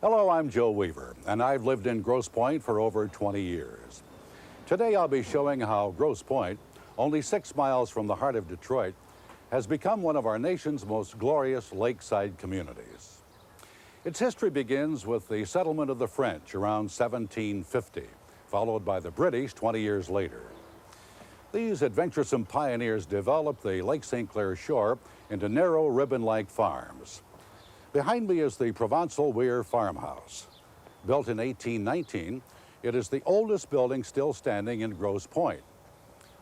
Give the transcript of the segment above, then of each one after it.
Hello, I'm Joe Weaver, and I've lived in Grosse Pointe for over 20 years. Today I'll be showing how Grosse Pointe, only 6 miles from the heart of Detroit, has become one of our nation's most glorious lakeside communities. Its history begins with the settlement of the French around 1750, followed by the British 20 years later. These adventuresome pioneers developed the Lake St. Clair shore into narrow ribbon-like farms. Behind me is the Provençal Weir farmhouse. Built in 1819, it is the oldest building still standing in Grosse Pointe.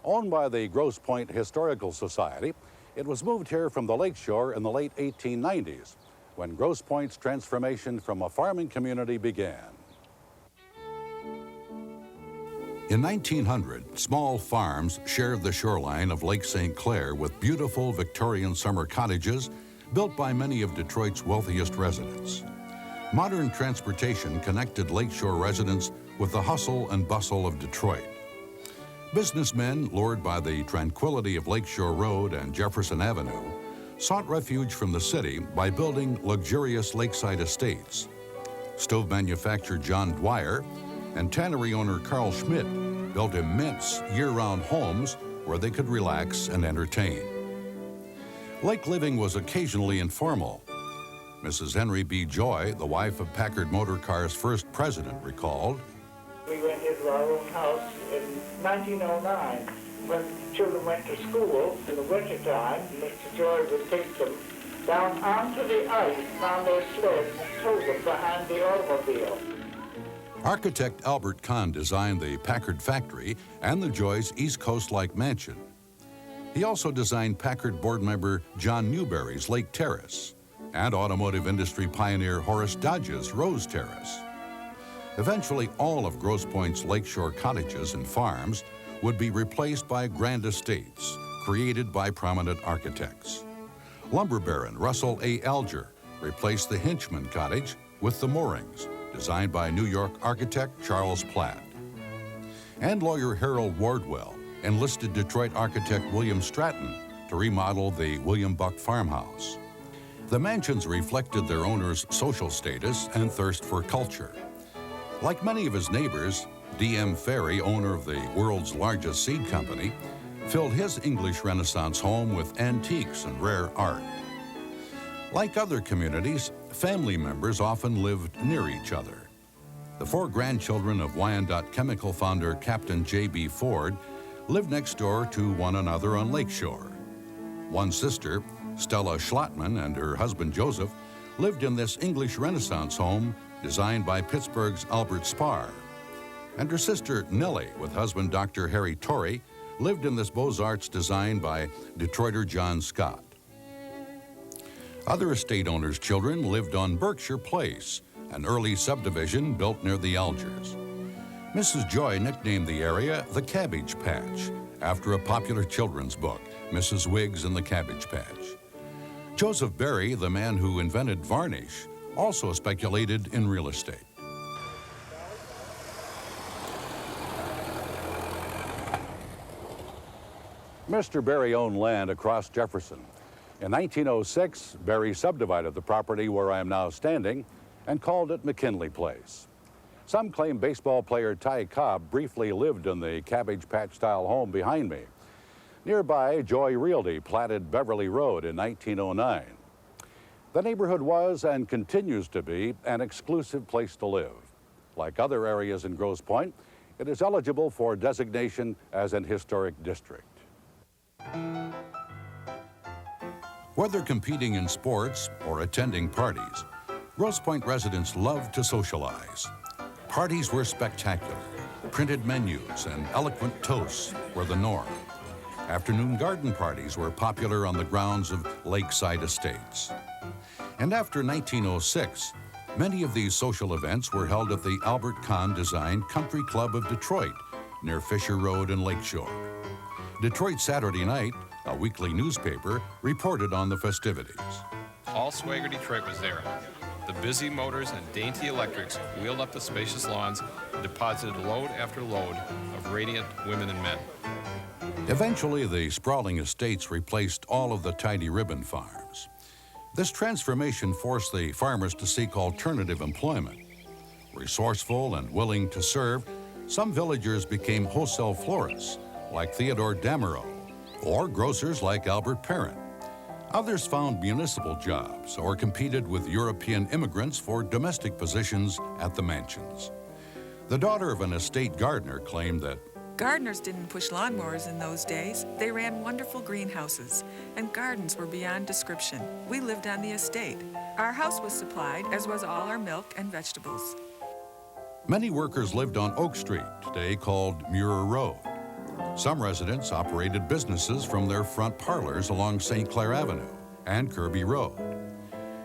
Owned by the Grosse Pointe Historical Society, it was moved here from the lakeshore in the late 1890s, when Grosse Pointe's transformation from a farming community began. In 1900, small farms shared the shoreline of Lake St. Clair with beautiful Victorian summer cottages built by many of Detroit's wealthiest residents. Modern transportation connected lakeshore residents with the hustle and bustle of Detroit. Businessmen, lured by the tranquility of Lakeshore Road and Jefferson Avenue, sought refuge from the city by building luxurious lakeside estates. Stove manufacturer John Dwyer and tannery owner Carl Schmidt built immense year-round homes where they could relax and entertain. Lake living was occasionally informal. Mrs. Henry B. Joy, the wife of Packard Motor Car's first president, recalled, "We went into our own house in 1909 when children went to school in the wintertime. Mr. Joy would take them down onto the ice on their sleds and tow them behind the automobile." Architect Albert Kahn designed the Packard factory and the Joys' East Coast-like mansion. He also designed Packard board member John Newberry's Lake Terrace and automotive industry pioneer Horace Dodge's Rose Terrace. Eventually, all of Grosse Pointe's lakeshore cottages and farms would be replaced by grand estates created by prominent architects. Lumber baron Russell A. Alger replaced the Hinchman cottage with the moorings, designed by New York architect Charles Platt. And lawyer Harold Wardwell enlisted Detroit architect William Stratton to remodel the William Buck farmhouse. The mansions reflected their owners' social status and thirst for culture. Like many of his neighbors, D.M. Ferry, owner of the world's largest seed company, filled his English Renaissance home with antiques and rare art. Like other communities, family members often lived near each other. The 4 grandchildren of Wyandotte Chemical founder Captain J.B. Ford lived next door to one another on Lakeshore. One sister, Stella Schlottman, and her husband Joseph lived in this English Renaissance home designed by Pittsburgh's Albert Spar. And her sister Nellie, with husband Dr. Harry Torrey, lived in this Beaux-Arts designed by Detroiter John Scott. Other estate owners' children lived on Berkshire Place, an early subdivision built near the Algers. Mrs. Joy nicknamed the area the Cabbage Patch, after a popular children's book, Mrs. Wiggs and the Cabbage Patch. Joseph Barry, the man who invented varnish, also speculated in real estate. Mr. Barry owned land across Jefferson. In 1906, Barry subdivided the property where I am now standing and called it McKinley Place. Some claim baseball player Ty Cobb briefly lived in the Cabbage Patch-style home behind me. Nearby, Joy Realty platted Beverly Road in 1909. The neighborhood was and continues to be an exclusive place to live. Like other areas in Grosse Pointe, it is eligible for designation as an historic district. Whether competing in sports or attending parties, Grosse Pointe residents loved to socialize. Parties were spectacular. Printed menus and eloquent toasts were the norm. Afternoon garden parties were popular on the grounds of lakeside estates. And after 1906, many of these social events were held at the Albert Kahn-designed Country Club of Detroit, near Fisher Road and Lakeshore. Detroit Saturday Night, a weekly newspaper, reported on the festivities. All swagger Detroit was there. The busy motors and dainty electrics wheeled up the spacious lawns and deposited load after load of radiant women and men. Eventually, the sprawling estates replaced all of the tidy ribbon farms. This transformation forced the farmers to seek alternative employment. Resourceful and willing to serve, some villagers became wholesale florists, like Theodore Damerow, or grocers like Albert Parent. Others found municipal jobs or competed with European immigrants for domestic positions at the mansions. The daughter of an estate gardener claimed that gardeners didn't push lawnmowers in those days. They ran wonderful greenhouses, and gardens were beyond description. We lived on the estate. Our house was supplied, as was all our milk and vegetables. many workers lived on Oak Street, today called Muir Road. Some residents operated businesses from their front parlors along St. Clair Avenue and Kirby Road.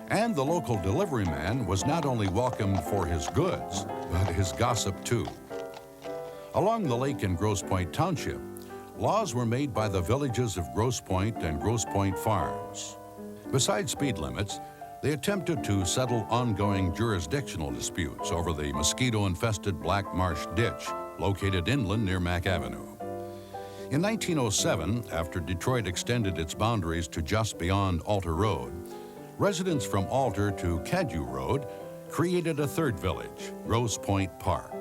And the local delivery man was not only welcomed for his goods, but his gossip too. Along the lake in Grosse Pointe Township, laws were made by the villages of Grosse Pointe and Grosse Pointe Farms. Besides speed limits, they attempted to settle ongoing jurisdictional disputes over the mosquito-infested Black Marsh Ditch located inland near Mack Avenue. In 1907, after Detroit extended its boundaries to just beyond Alter Road, residents from Alter to Cadue Road created a third village, Grosse Pointe Park.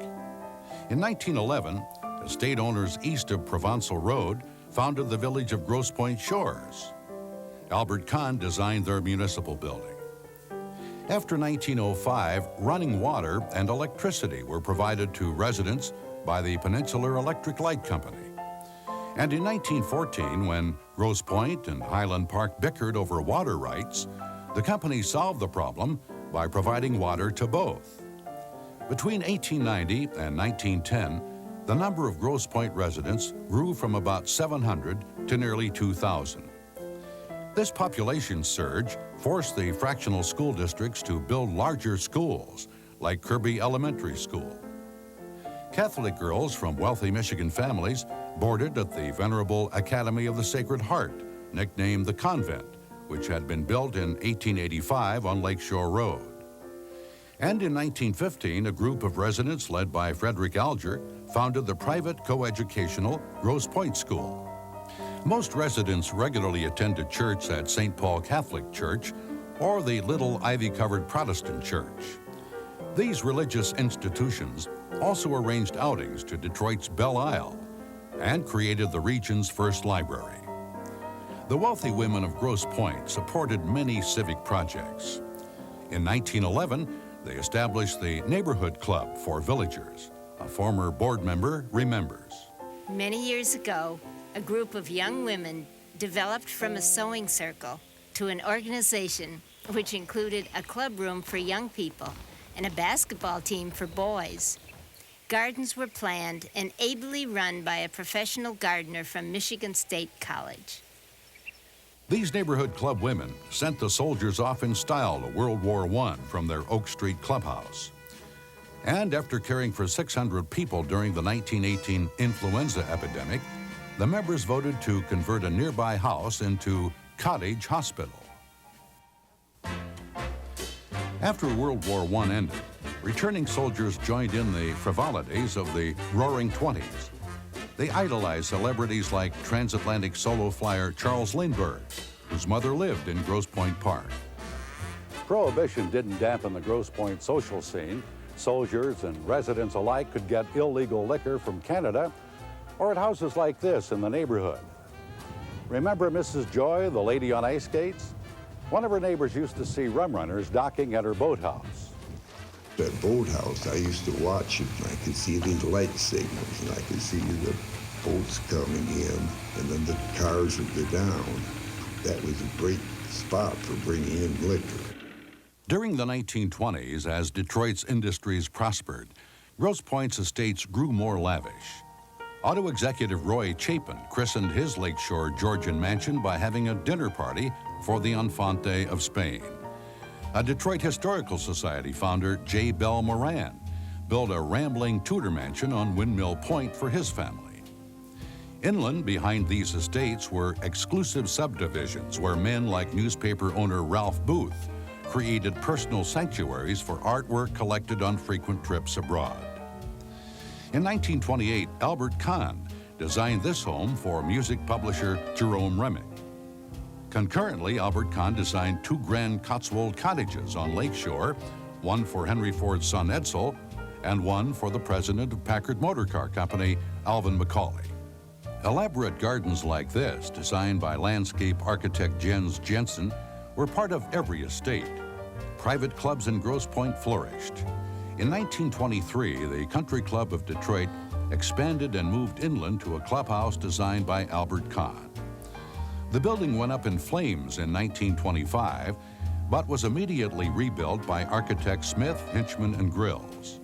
In 1911, estate owners east of Provençal Road founded the village of Grosse Pointe Shores. Albert Kahn designed their municipal building. After 1905, running water and electricity were provided to residents by the Peninsular Electric Light Company. And in 1914, when Grosse Pointe and Highland Park bickered over water rights, the company solved the problem by providing water to both. Between 1890 and 1910, the number of Grosse Pointe residents grew from about 700 to nearly 2,000. This population surge forced the fractional school districts to build larger schools, like Kirby Elementary School. Catholic girls from wealthy Michigan families boarded at the venerable Academy of the Sacred Heart, nicknamed the Convent, which had been built in 1885 on Lakeshore Road. And in 1915, a group of residents led by Frederick Alger founded the private coeducational Grosse Pointe School. Most residents regularly attended church at St. Paul Catholic Church or the Little Ivy-Covered Protestant Church. These religious institutions also arranged outings to Detroit's Belle Isle and created the region's first library. The wealthy women of Grosse Pointe supported many civic projects. In 1911, they established the Neighborhood Club for Villagers. A former board member remembers. Many years ago, a group of young women developed from a sewing circle to an organization which included a club room for young people and a basketball team for boys. Gardens were planned and ably run by a professional gardener from Michigan State College. These neighborhood club women sent the soldiers off in style to World War I from their Oak Street clubhouse. And after caring for 600 people during the 1918 influenza epidemic, the members voted to convert a nearby house into Cottage Hospital. After World War I ended, returning soldiers joined in the frivolities of the Roaring Twenties. They idolized celebrities like transatlantic solo flyer Charles Lindbergh, whose mother lived in Grosse Pointe Park. Prohibition didn't dampen the Grosse Pointe social scene. Soldiers and residents alike could get illegal liquor from Canada or at houses like this in the neighborhood. Remember Mrs. Joy, the lady on ice skates? One of her neighbors used to see rum runners docking at her boathouse. That boathouse, I used to watch it, and I could see the light signals, and I could see the boats coming in, and then the cars would go down. That was a great spot for bringing in liquor. During the 1920s, as Detroit's industries prospered, Grosse Pointe's estates grew more lavish. Auto executive Roy Chapin christened his lakeshore Georgian mansion by having a dinner party for the Infante of Spain. A Detroit Historical Society founder, J. Bell Moran, built a rambling Tudor mansion on Windmill Point for his family. Inland behind these estates were exclusive subdivisions where men like newspaper owner Ralph Booth created personal sanctuaries for artwork collected on frequent trips abroad. In 1928, Albert Kahn designed this home for music publisher Jerome Remick. Concurrently, Albert Kahn designed 2 grand Cotswold cottages on Lakeshore, one for Henry Ford's son Edsel, and one for the president of Packard Motor Car Company, Alvin McCauley. Elaborate gardens like this, designed by landscape architect Jens Jensen, were part of every estate. Private clubs in Grosse Pointe flourished. In 1923, the Country Club of Detroit expanded and moved inland to a clubhouse designed by Albert Kahn. The building went up in flames in 1925, but was immediately rebuilt by architects Smith, Hinchman, and Grills.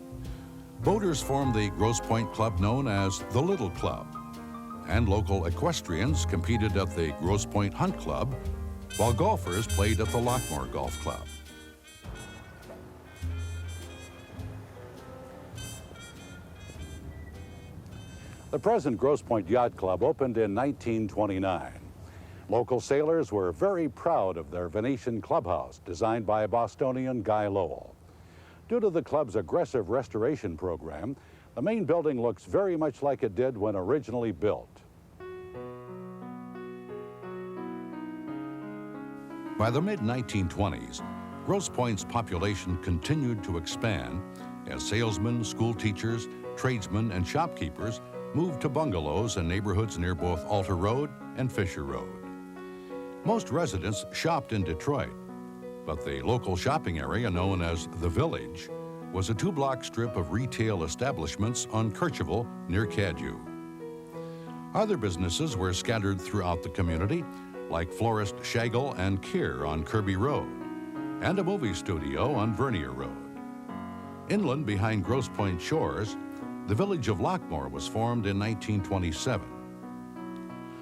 Boaters formed the Grosse Pointe Club known as the Little Club, and local equestrians competed at the Grosse Pointe Hunt Club, while golfers played at the Lockmore Golf Club. The present Grosse Pointe Yacht Club opened in 1929. Local sailors were very proud of their Venetian clubhouse, designed by Bostonian Guy Lowell. Due to the club's aggressive restoration program, the main building looks very much like it did when originally built. By the mid-1920s, Grosse Pointe's population continued to expand as salesmen, school teachers, tradesmen, and shopkeepers moved to bungalows in neighborhoods near both Alter Road and Fisher Road. Most residents shopped in Detroit, but the local shopping area known as the Village was a 2-block strip of retail establishments on Kercheval near Cadieux. Other businesses were scattered throughout the community, like florist Shagel and Keir on Kirby Road, and a movie studio on Vernier Road. Inland behind Grosse Pointe shores, the village of Lockmore was formed in 1927.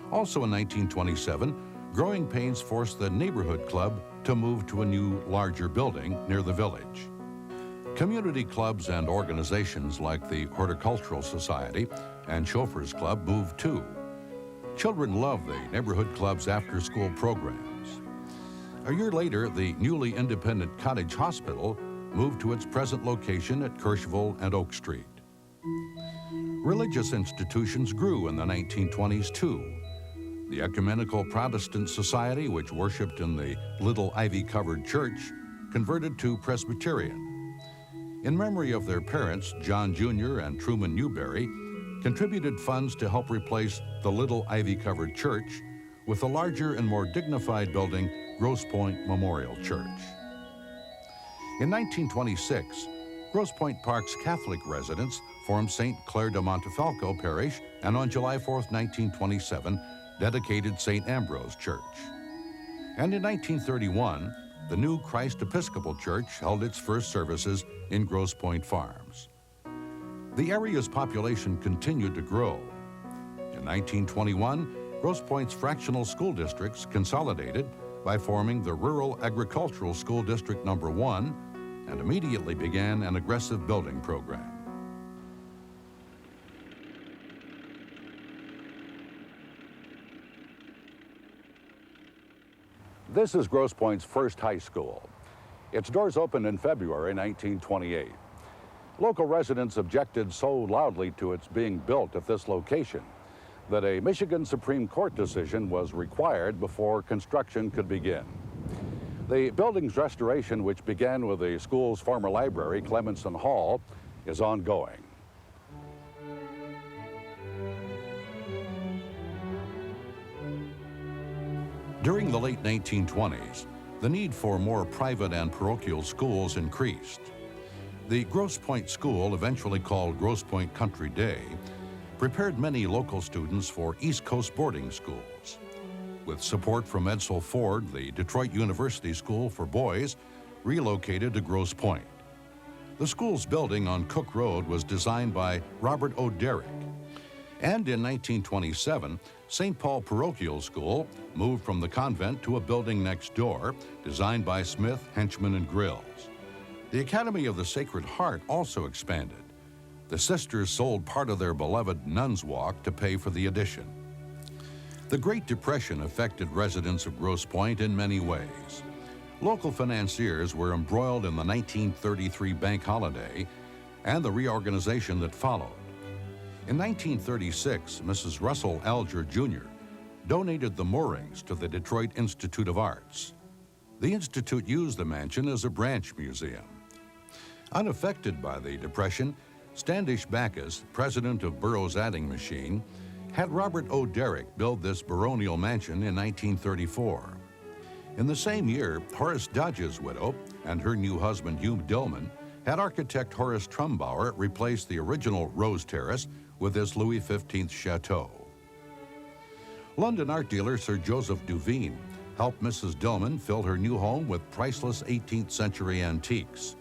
Also in 1927, growing pains forced the neighborhood club to move to a new, larger building near the village. Community clubs and organizations like the Horticultural Society and Chauffeurs Club moved too. Children loved the neighborhood club's after-school programs. A year later, the newly independent Cottage Hospital moved to its present location at Kercheval and Oak Street. Religious institutions grew in the 1920s too. The Ecumenical Protestant Society, which worshiped in the Little Ivy-Covered Church, converted to Presbyterian. In memory of their parents, John Jr. and Truman Newberry, contributed funds to help replace the Little Ivy-Covered Church with a larger and more dignified building, Grosse Pointe Memorial Church. In 1926, Grosse Pointe Park's Catholic residents formed St. Clare de Montefalco Parish, and on July 4, 1927, dedicated St. Ambrose Church. And in 1931, the new Christ Episcopal Church held its first services in Grosse Pointe Farms. The area's population continued to grow. In 1921, Grosse Pointe's fractional school districts consolidated by forming the Rural Agricultural School District No. 1 and immediately began an aggressive building program. This is Grosse Pointe's first high school. Its doors opened in February 1928. Local residents objected so loudly to its being built at this location that a Michigan Supreme Court decision was required before construction could begin. The building's restoration, which began with the school's former library, Clemenson Hall, is ongoing. During the late 1920s, the need for more private and parochial schools increased. The Grosse Pointe School, eventually called Grosse Pointe Country Day, prepared many local students for East Coast boarding schools. With support from Edsel Ford, the Detroit University School for Boys relocated to Grosse Pointe. The school's building on Cook Road was designed by Robert O. Derrick. And in 1927, St. Paul Parochial School moved from the convent to a building next door, designed by Smith, Henchman, and Grills. The Academy of the Sacred Heart also expanded. The sisters sold part of their beloved Nuns Walk to pay for the addition. The Great Depression affected residents of Grosse Pointe in many ways. Local financiers were embroiled in the 1933 bank holiday and the reorganization that followed. In 1936, Mrs. Russell Alger Jr. donated the moorings to the Detroit Institute of Arts. The Institute used the mansion as a branch museum. Unaffected by the Depression, Standish Backus, president of Burroughs Adding Machine, had Robert O. Derrick build this baronial mansion in 1934. In the same year, Horace Dodge's widow and her new husband, Hugh Dillman, had architect Horace Trumbauer replace the original Rose Terrace with this Louis XV chateau. London art dealer Sir Joseph Duveen helped Mrs. Dillman fill her new home with priceless 18th century antiques.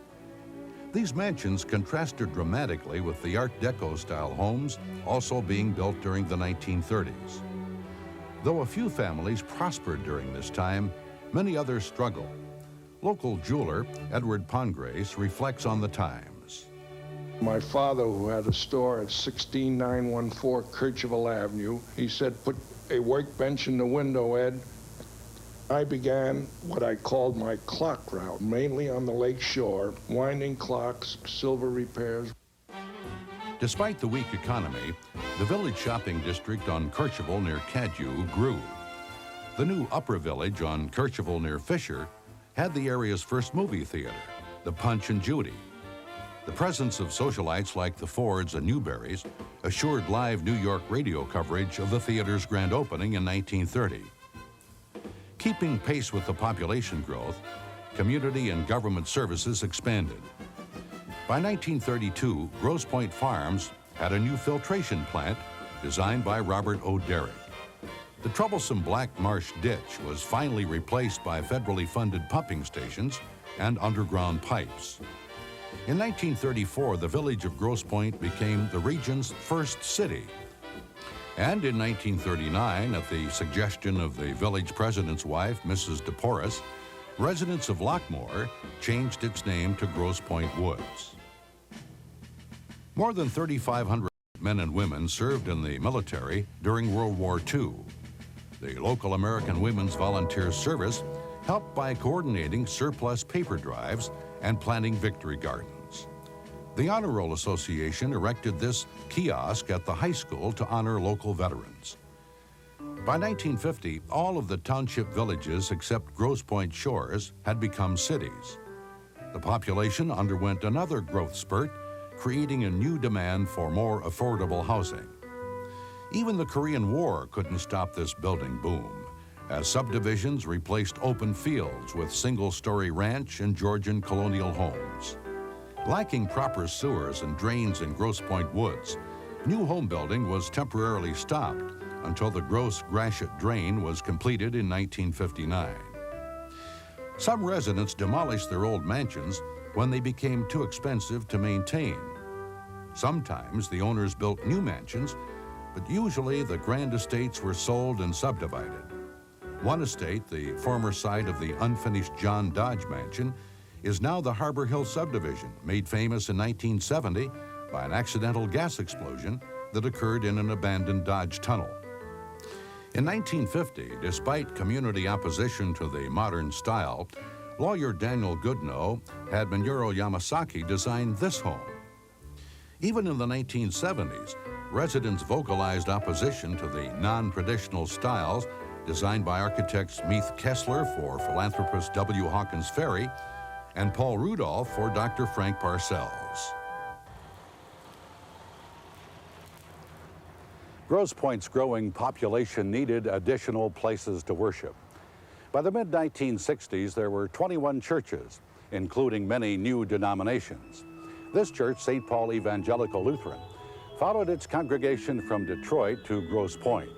These mansions contrasted dramatically with the Art Deco-style homes also being built during the 1930s. Though a few families prospered during this time, many others struggled. Local jeweler Edward Pongrace reflects on the times. My father, who had a store at 16914 Kirchville Avenue, he said, "Put a workbench in the window, Ed." I began what I called my clock route, mainly on the lake shore, winding clocks, silver repairs. Despite the weak economy, the village shopping district on Kirchville near Cadue grew. The new Upper Village on Kirchville near Fisher had the area's first movie theater, the Punch and Judy. The presence of socialites like the Fords and Newberrys assured live New York radio coverage of the theater's grand opening in 1930. Keeping pace with the population growth, community and government services expanded. By 1932, Grosse Pointe Farms had a new filtration plant designed by Robert O. Derrick. The troublesome Black Marsh ditch was finally replaced by federally funded pumping stations and underground pipes. In 1934, the village of Grosse Pointe became the region's first city. And in 1939, at the suggestion of the village president's wife, Mrs. DePorres, residents of Lockmore changed its name to Grosse Pointe Woods. More than 3,500 men and women served in the military during World War II. The local American Women's Volunteer Service helped by coordinating surplus paper drives and planting victory gardens. The Honor Roll Association erected this kiosk at the high school to honor local veterans. By 1950, all of the township villages except Grosse Pointe Shores had become cities. The population underwent another growth spurt, creating a new demand for more affordable housing. Even the Korean War couldn't stop this building boom, as subdivisions replaced open fields with single-story ranch and Georgian colonial homes. Lacking proper sewers and drains in Grosse Pointe Woods, new home building was temporarily stopped until the Grosse Gratiot Drain was completed in 1959. Some residents demolished their old mansions when they became too expensive to maintain. Sometimes the owners built new mansions, but usually the grand estates were sold and subdivided. One estate, the former site of the unfinished John Dodge Mansion, is now the Harbor Hill subdivision, made famous in 1970 by an accidental gas explosion that occurred in an abandoned Dodge tunnel. In 1950, despite community opposition to the modern style, lawyer Daniel Goodnow had Minoru Yamasaki design this home. Even in the 1970s, residents vocalized opposition to the non-traditional styles designed by architects Meath Kessler for philanthropist W. Hawkins Ferry and Paul Rudolph for Dr. Frank Parcells. Grosse Pointe's growing population needed additional places to worship. By the mid-1960s, there were 21 churches, including many new denominations. This church, St. Paul Evangelical Lutheran, followed its congregation from Detroit to Grosse Pointe.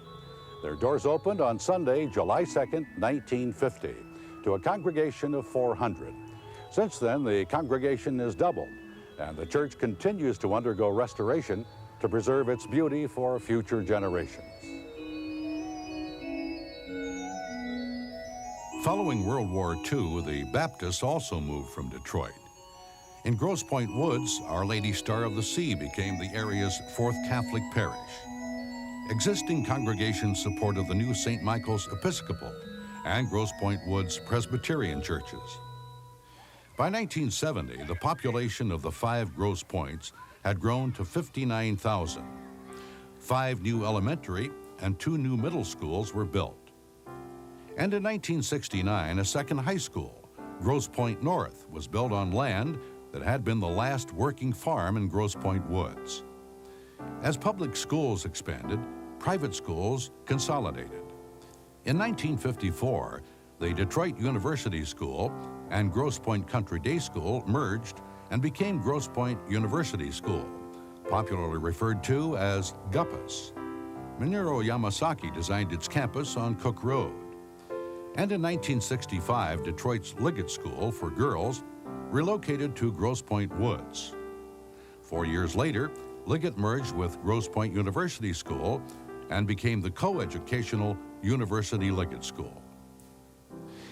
Their doors opened on Sunday, July 2nd, 1950, to a congregation of 400. Since then, the congregation has doubled, and the church continues to undergo restoration to preserve its beauty for future generations. Following World War II, the Baptists also moved from Detroit. In Grosse Pointe Woods, Our Lady Star of the Sea became the area's fourth Catholic parish. Existing congregations supported the new St. Michael's Episcopal and Grosse Pointe Woods Presbyterian churches. By 1970, the population of the 5 Grosse Pointes had grown to 59,000. 5 new elementary and 2 new middle schools were built. And in 1969, a second high school, Grosse Pointe North, was built on land that had been the last working farm in Grosse Pointe Woods. As public schools expanded, private schools consolidated. In 1954, the Detroit University School and Grosse Pointe Country Day School merged and became Grosse Pointe University School, popularly referred to as GUPUS. Minoru Yamasaki designed its campus on Cook Road. And in 1965, Detroit's Liggett School for Girls relocated to Grosse Pointe Woods. 4 years later, Liggett merged with Grosse Pointe University School and became the co-educational University Liggett School.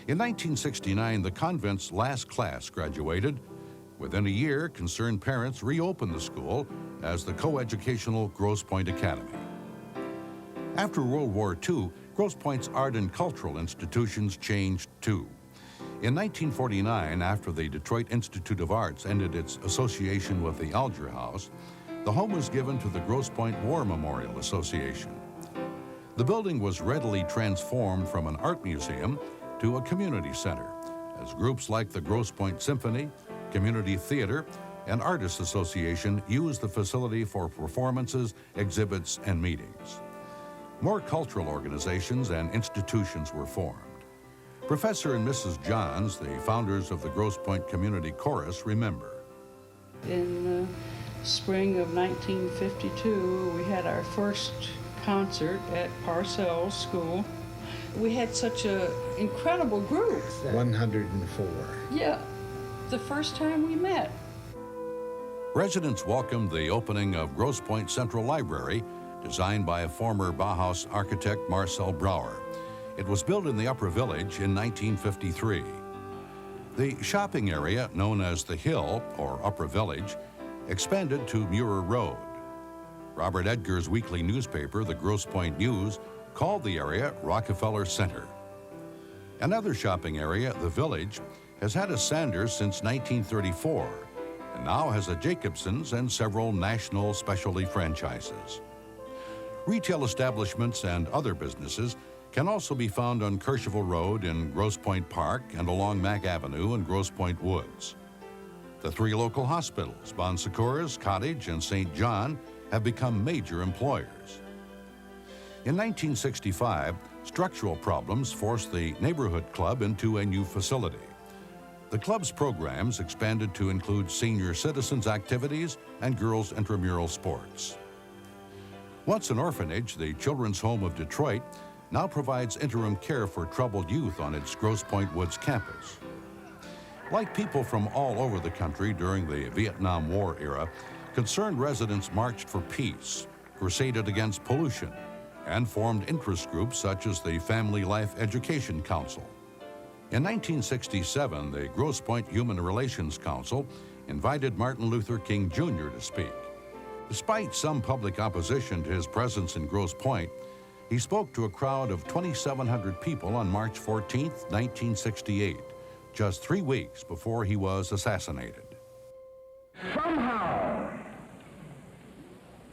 In 1969, the convent's last class graduated. Within a year, concerned parents reopened the school as the co-educational Grosse Pointe Academy. After World War II, Grosse Pointe's art and cultural institutions changed too. In 1949, after the Detroit Institute of Arts ended its association with the Alger House, the home was given to the Grosse Pointe War Memorial Association. The building was readily transformed from an art museum to a community center, as groups like the Grosse Pointe Symphony, Community Theater, and Artists Association used the facility for performances, exhibits, and meetings. More cultural organizations and institutions were formed. Professor and Mrs. Johns, the founders of the Grosse Pointe Community Chorus, remember. In the spring of 1952, we had our first concert at Parcells School. We had such an incredible group. 104. Yeah, the first time we met. Residents welcomed the opening of Grosse Pointe Central Library, designed by a former Bauhaus architect, Marcel Brauer. It was built in the Upper Village in 1953. The shopping area, known as the Hill, or Upper Village, expanded to Muir Road. Robert Edgar's weekly newspaper, the Grosse Pointe News, called the area Rockefeller Center. Another shopping area, the Village, has had a Sanders since 1934 and now has a Jacobson's and several national specialty franchises. Retail establishments and other businesses can also be found on Courchevel Road in Grosse Pointe Park and along Mack Avenue in Grosse Pointe Woods. The 3 local hospitals, Bon Secours, Cottage, and St. John, have become major employers. In 1965, structural problems forced the neighborhood club into a new facility. The club's programs expanded to include senior citizens activities and girls' intramural sports. Once an orphanage, the Children's Home of Detroit now provides interim care for troubled youth on its Grosse Pointe Woods campus. Like people from all over the country during the Vietnam War era, concerned residents marched for peace, crusaded against pollution, and formed interest groups such as the Family Life Education Council. In 1967, the Grosse Pointe Human Relations Council invited Martin Luther King Jr. to speak. Despite some public opposition to his presence in Grosse Pointe, he spoke to a crowd of 2,700 people on March 14, 1968, just 3 weeks before he was assassinated. Somehow,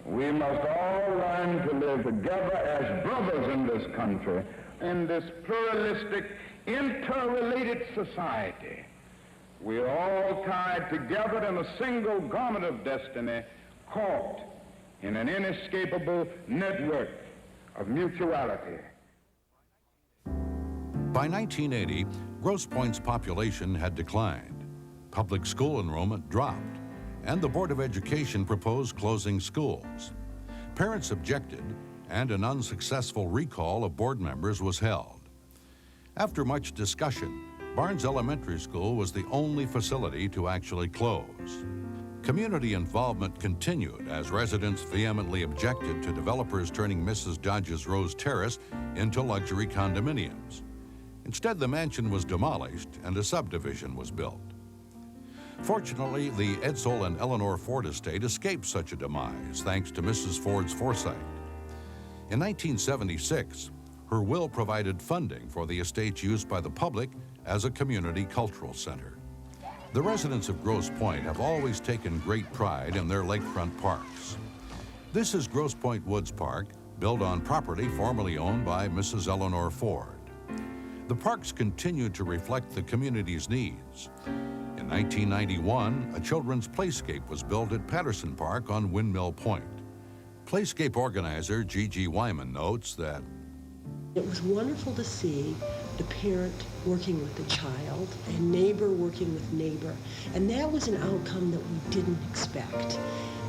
we must all learn to live together as brothers in this country, in this pluralistic, interrelated society. We are all tied together in a single garment of destiny, caught in an inescapable network of mutuality. By 1980, Grosse Pointe's population had declined. Public school enrollment dropped, and the Board of Education proposed closing schools. Parents objected, and an unsuccessful recall of board members was held. After much discussion, Barnes Elementary School was the only facility to actually close. Community involvement continued as residents vehemently objected to developers turning Mrs. Dodge's Rose Terrace into luxury condominiums. Instead, the mansion was demolished and a subdivision was built. Fortunately, the Edsel and Eleanor Ford estate escaped such a demise thanks to Mrs. Ford's foresight. In 1976, her will provided funding for the estate's use by the public as a community cultural center. The residents of Grosse Pointe have always taken great pride in their lakefront parks. This is Grosse Pointe Woods Park, built on property formerly owned by Mrs. Eleanor Ford. The parks continued to reflect the community's needs. In 1991, a children's playscape was built at Patterson Park on Windmill Point. Playscape organizer Gigi Wyman notes that it was wonderful to see the parent working with the child and neighbor working with neighbor. And that was an outcome that we didn't expect,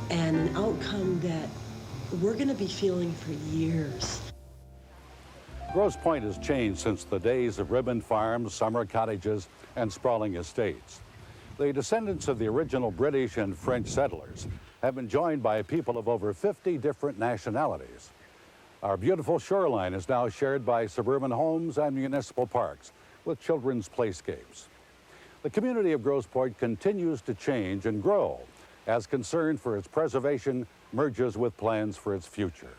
and an outcome that we're going to be feeling for years. Grosse Pointe has changed since the days of ribbon farms, summer cottages, and sprawling estates. The descendants of the original British and French settlers have been joined by people of over 50 different nationalities. Our beautiful shoreline is now shared by suburban homes and municipal parks with children's playscapes. The community of Grosse Pointe continues to change and grow as concern for its preservation merges with plans for its future.